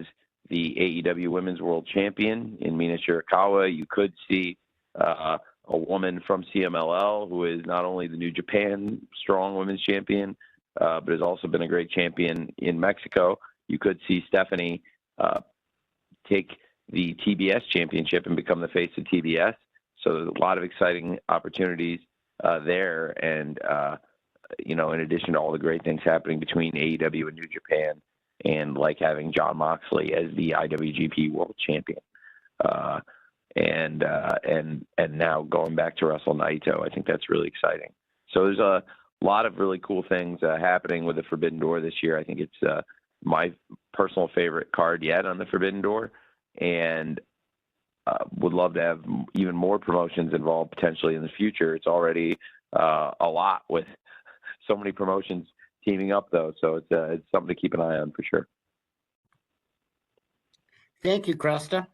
the AEW Women's World Champion in Mina Shirakawa. You could see a woman from CMLL who is not only the New Japan Strong Women's Champion, but has also been a great champion in Mexico. You could see Stephanie take the TBS championship and become the face of TBS. So there's a lot of exciting opportunities there. And, in addition to all the great things happening between AEW and New Japan, and like having Jon Moxley as the IWGP World Champion. And now going back to Wrestle Naito, I think that's really exciting. So there's a lot of really cool things happening with the Forbidden Door this year. I think it's my personal favorite card yet on the Forbidden Door, and would love to have even more promotions involved potentially in the future. It's already a lot with so many promotions teaming up, though. So it's something to keep an eye on for sure. Thank you, Cresta.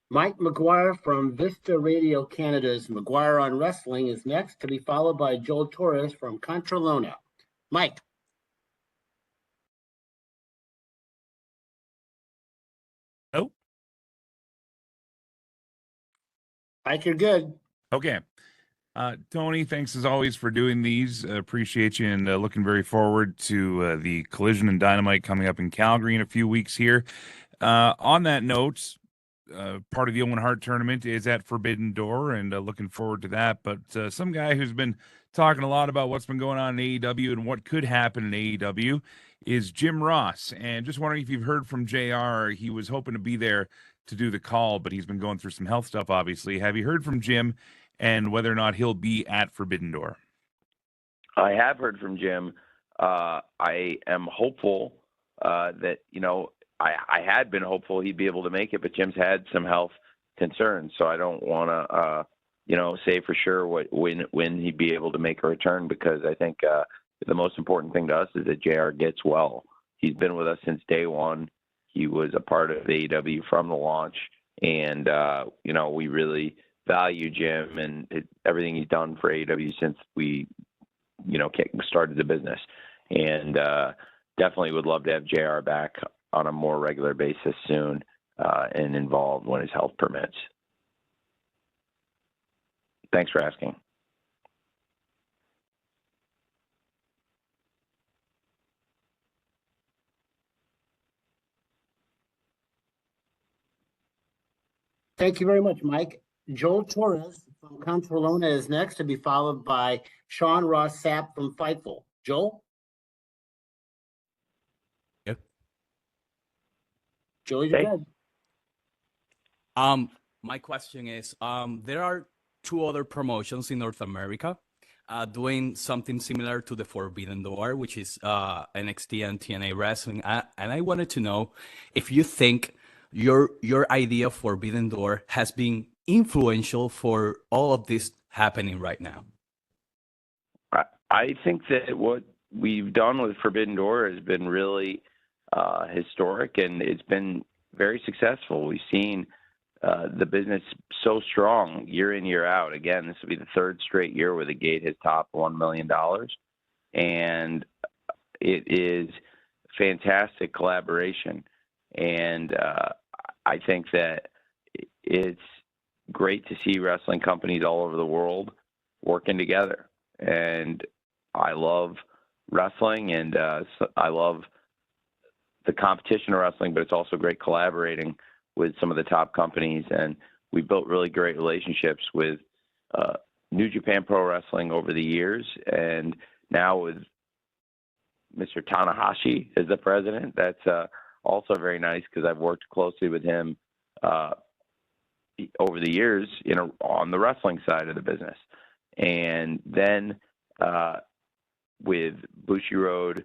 Mike McGuire from Vista Radio Canada's McGuire on Wrestling is next, to be followed by Joel Torres from Contralona. Mike. Oh. Mike, you're good. Okay. Tony, thanks as always for doing these. Appreciate you, and looking very forward to the Collision and Dynamite coming up in Calgary in a few weeks here. On that note, part of the Owen Hart tournament is at Forbidden Door, and looking forward to that. But some guy who's been talking a lot about what's been going on in AEW and what could happen in AEW is Jim Ross. And just wondering if you've heard from JR. He was hoping to be there to do the call, but he's been going through some health stuff, obviously. Have you heard from Jim and whether or not he'll be at Forbidden Door? I have heard from Jim. I am hopeful that, I had been hopeful he'd be able to make it, but Jim's had some health concerns, so I don't want to, say for sure when he'd be able to make a return, because I think the most important thing to us is that JR gets well. He's been with us since day one. He was a part of AEW from the launch, and we really value Jim and everything he's done for AEW since we, started the business, and definitely would love to have JR back on a more regular basis soon and involved when his health permits. Thanks for asking. Thank you very much, Mike. Joel Torres from Contralona is next, to be followed by Sean Ross Sapp from Fightful. Joel? Yep. Joel, you're good. My question is, there are two other promotions in North America doing something similar to the Forbidden Door, which is NXT and TNA Wrestling. And I wanted to know if you think your idea of Forbidden Door has been influential for all of this happening right now. I think that what we've done with Forbidden Door has been really historic, and it's been very successful. We've seen the business so strong year in, year out. Again, this will be the third straight year where the gate has topped $1 million. And it is fantastic collaboration. And I think that it's great to see wrestling companies all over the world working together. And I love wrestling, and I love the competition of wrestling, but it's also great collaborating with some of the top companies. And we built really great relationships with New Japan Pro Wrestling over the years. And now with Mr. Tanahashi as the president, that's also very nice, because I've worked closely with him over the years, on the wrestling side of the business. And then with Bushiroad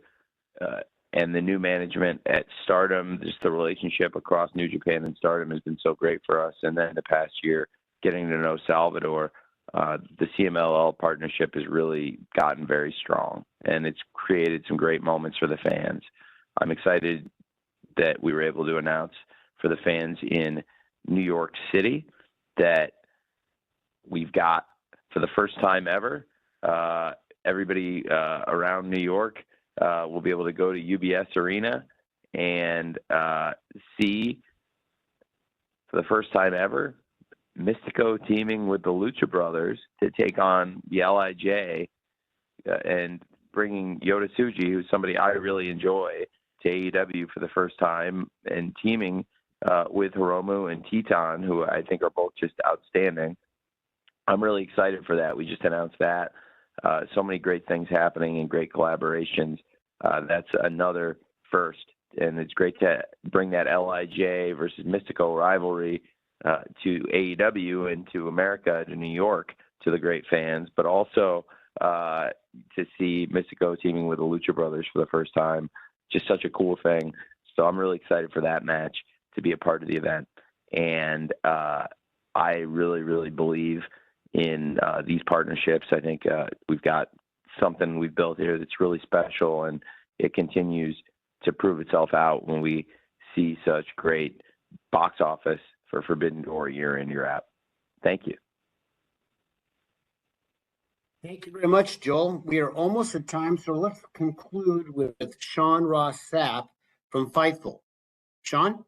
and the new management at Stardom, just the relationship across New Japan and Stardom has been so great for us. And then the past year, getting to know Salvador, the CMLL partnership has really gotten very strong, and it's created some great moments for the fans. I'm excited that we were able to announce for the fans in New York City that we've got, for the first time ever, everybody around New York will be able to go to UBS Arena and see, for the first time ever, Mystico teaming with the Lucha Brothers to take on the LIJ, and bringing Yota Tsuji, who's somebody I really enjoy, to AEW for the first time, and teaming with Hiromu and Teton, who I think are both just outstanding. I'm really excited for that. We just announced that. So many great things happening and great collaborations. That's another first, and it's great to bring that LIJ versus Mystico rivalry to AEW and to America, to New York, to the great fans, but also to see Mystico teaming with the Lucha Brothers for the first time. Just such a cool thing. So I'm really excited for that match to be a part of the event. And I really, really believe in these partnerships. I think we've got something we've built here that's really special, and it continues to prove itself out when we see such great box office for Forbidden Door year in, year out. Thank you. Thank you very much, Joel. We are almost at time, so let's conclude with Sean Ross Sapp from Fightful. Sean?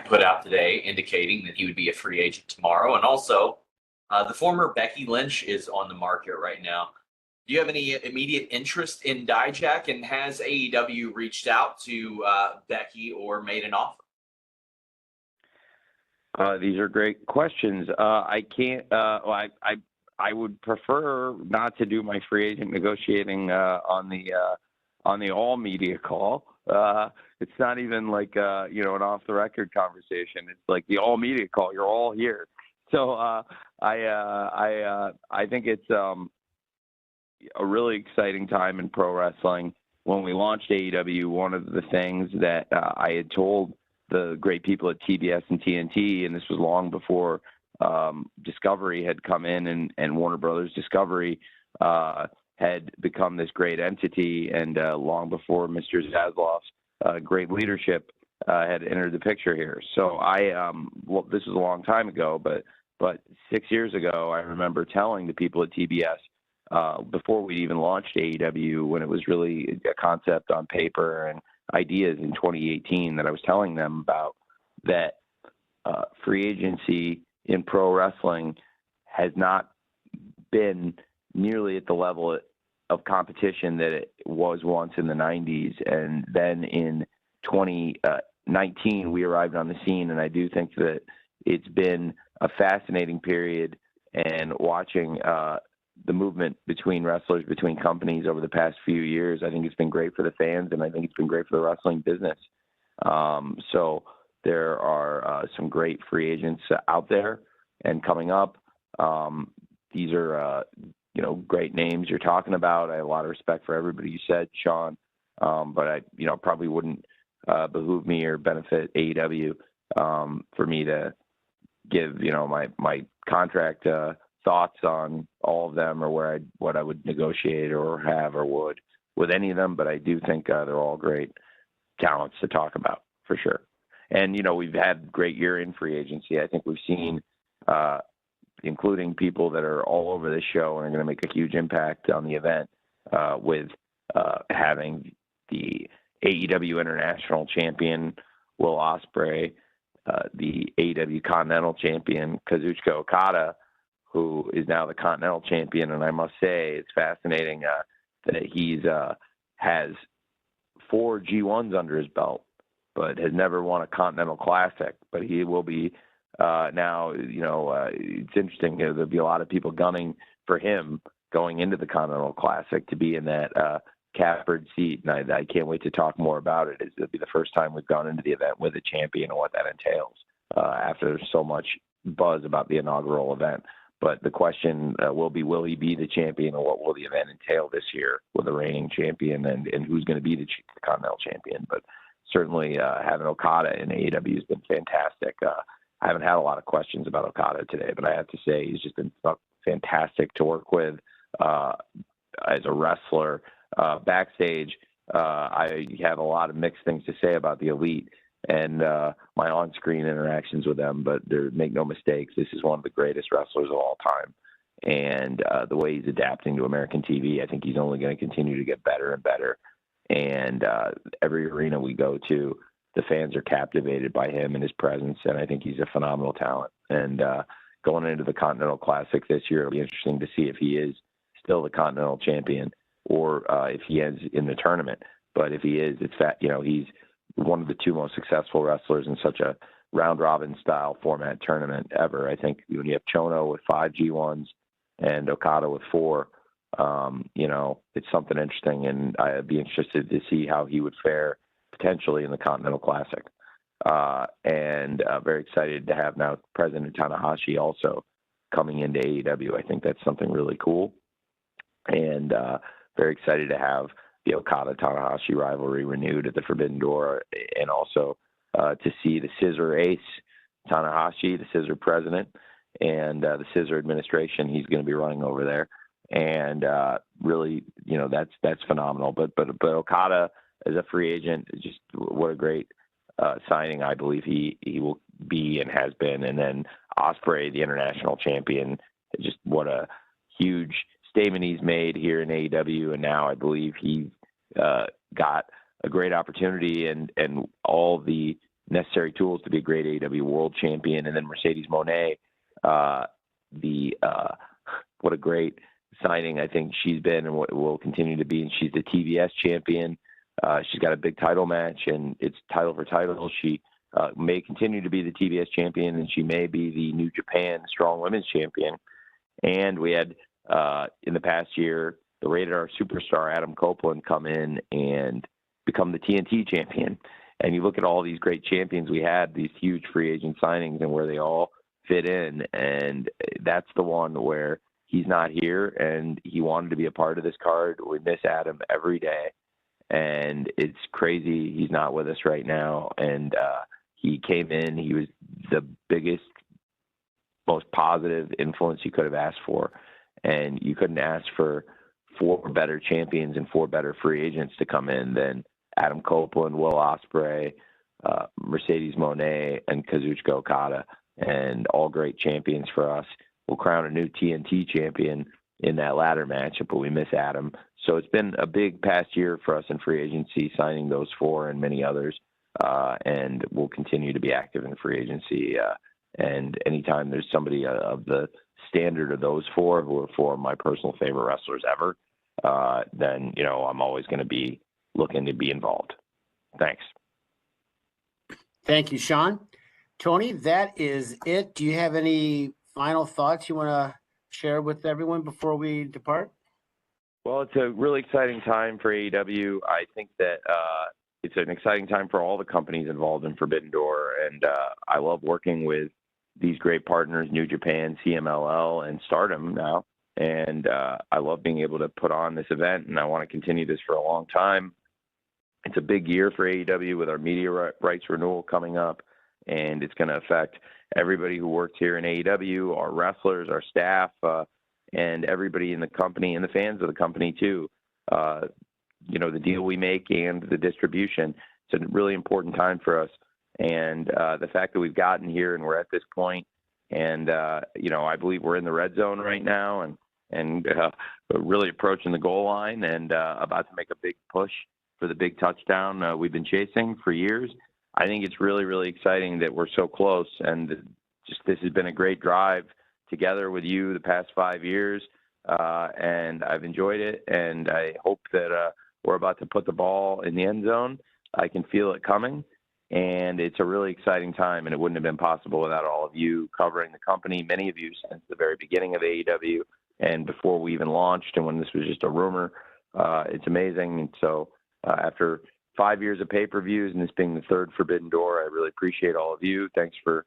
Put out today indicating that he would be a free agent tomorrow, and also The former Becky Lynch is on the market right now. Do you have any immediate interest in Dijak, and has AEW reached out to Becky or made an offer? These are great questions. I can't. I would prefer not to do my free agent negotiating on the all media call. It's not even like an off the record conversation. It's like the all media call. You're all here. So I think it's a really exciting time in pro wrestling. When we launched AEW, one of the things that I had told the great people at TBS and TNT, and this was long before Discovery had come in, and Warner Brothers Discovery had become this great entity, and long before Mr. Zaslav's great leadership had entered the picture here. So well, this was a long time ago, but 6 years ago, I remember telling the people at TBS, before we even launched AEW, when it was really a concept on paper and ideas in 2018, that I was telling them about that free agency in pro wrestling has not been nearly at the level of competition that it was once in the 90s. And then in 2019, we arrived on the scene, and I do think that it's been a fascinating period, and watching the movement between wrestlers, between companies over the past few years, I think it's been great for the fans, and I think it's been great for the wrestling business. So there are some great free agents out there and coming up. These are, great names you're talking about. I have a lot of respect for everybody you said, Sean, but I, probably wouldn't behoove me or benefit AEW for me to give, my contract thoughts on all of them, or what I would negotiate or have or would with any of them. But I do think they're all great talents to talk about, for sure. And, we've had great year in free agency. I think we've seen, including people that are all over this show and are going to make a huge impact on the event, with having the AEW International Champion, Will Ospreay, the AEW Continental Champion, Kazuchika Okada, who is now the Continental Champion. And I must say, it's fascinating that he's has 4 G1s under his belt, but has never won a Continental Classic. But he will be now, it's interesting. There'll be a lot of people gunning for him going into the Continental Classic to be in that catbird seat. And I can't wait to talk more about it. It'll be the first time we've gone into the event with a champion and what that entails after there's so much buzz about the inaugural event. But the question will he be the champion, or what will the event entail this year with a reigning champion, and who's going to be the Continental Champion? But certainly having Okada in AEW has been fantastic. I haven't had a lot of questions about Okada today, but I have to say he's just been fantastic to work with as a wrestler. Backstage, I have a lot of mixed things to say about the Elite and my on-screen interactions with them, but make no mistakes, this is one of the greatest wrestlers of all time. And the way he's adapting to American TV, I think he's only going to continue to get better and better. And every arena we go to, the fans are captivated by him and his presence, and I think he's a phenomenal talent. And going into the Continental Classic this year, it'll be interesting to see if he is still the Continental Champion, or if he ends in the tournament. But if he is, he's one of the 2 most successful wrestlers in such a round-robin style format tournament ever. I think when you have Chono with 5 G1s and Okada with 4, it's something interesting, and I'd be interested to see how he would fare potentially in the Continental Classic. And very excited to have now President Tanahashi also coming into AEW. I think that's something really cool. And very excited to have the Okada-Tanahashi rivalry renewed at the Forbidden Door, and also to see the Scissor Ace, Tanahashi, the Scissor President, and the Scissor Administration he's going to be running over there. And really, that's phenomenal. But Okada as a free agent, just what a great signing I believe he will be and has been. And then Ospreay, the international champion, just what a huge statement he's made here in AEW, and now I believe he's got a great opportunity and all the necessary tools to be a great AEW world champion. And then Mercedes Moné, what a great signing I think she's been and what will continue to be. And she's the TBS champion. She's got a big title match, and it's title for title. She may continue to be the TBS champion, and she may be the New Japan Strong Women's champion. And we had, in the past year, the Rated R superstar Adam Copeland come in and become the TNT champion. And you look at all these great champions we had, these huge free agent signings, and where they all fit in. And that's the one where he's not here, and he wanted to be a part of this card. We miss Adam every day, and it's crazy he's not with us right now. And he came in, he was the biggest, most positive influence you could have asked for. And you couldn't ask for 4 better champions and 4 better free agents to come in than Adam Copeland, Will Ospreay, Mercedes Moné, and Kazuchika Okada, and all great champions for us. We'll crown a new TNT champion in that ladder match, but we miss Adam. So it's been a big past year for us in free agency, signing those 4 and many others, and we'll continue to be active in free agency. And anytime there's somebody of the standard of those 4 who are 4 of my personal favorite wrestlers ever, then, I'm always going to be looking to be involved. Thanks. Thank you, Sean. Tony, that is it. Do you have any final thoughts you want to share with everyone before we depart? Well, it's a really exciting time for AEW. I think that it's an exciting time for all the companies involved in Forbidden Door, and I love working with these great partners, New Japan, CMLL, and Stardom now. And I love being able to put on this event, and I want to continue this for a long time. It's a big year for AEW with our media rights renewal coming up, and it's going to affect everybody who works here in AEW, our wrestlers, our staff, and everybody in the company and the fans of the company too. The deal we make and the distribution. It's a really important time for us. And the fact that we've gotten here and we're at this point, and I believe we're in the red zone right now, and really approaching the goal line, and about to make a big push for the big touchdown we've been chasing for years. I think it's really, really exciting that we're so close, and this has been a great drive together with you the past 5 years, and I've enjoyed it, and I hope that we're about to put the ball in the end zone. I can feel it coming, and it's a really exciting time, and it wouldn't have been possible without all of you covering the company, many of you since the very beginning of AEW and before we even launched and when this was just a rumor. It's amazing. And so after 5 years of pay-per-views and this being the 3rd Forbidden Door, I really appreciate all of you. Thanks for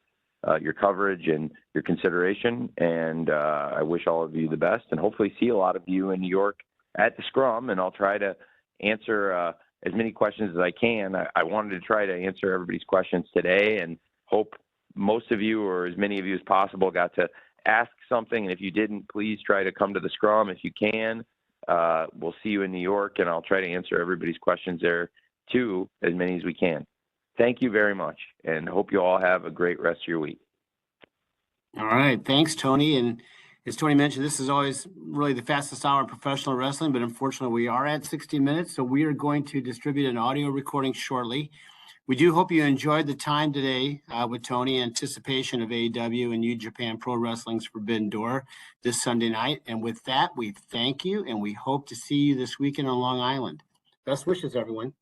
your coverage and your consideration, and I wish all of you the best, and hopefully see a lot of you in New York at the Scrum, and I'll try to answer as many questions as I can. I wanted to try to answer everybody's questions today, and hope most of you, or as many of you as possible, got to ask something, and if you didn't, please try to come to the Scrum if you can. We'll see you in New York, and I'll try to answer everybody's questions there too, as many as we can. Thank you very much, and hope you all have a great rest of your week. All right. Thanks, Tony. And as Tony mentioned, this is always really the fastest hour in professional wrestling, but unfortunately we are at 60 minutes. So we are going to distribute an audio recording shortly. We do hope you enjoyed the time today with Tony in anticipation of AEW and New Japan Pro Wrestling's Forbidden Door this Sunday night. And with that, we thank you, and we hope to see you this weekend on Long Island. Best wishes, everyone.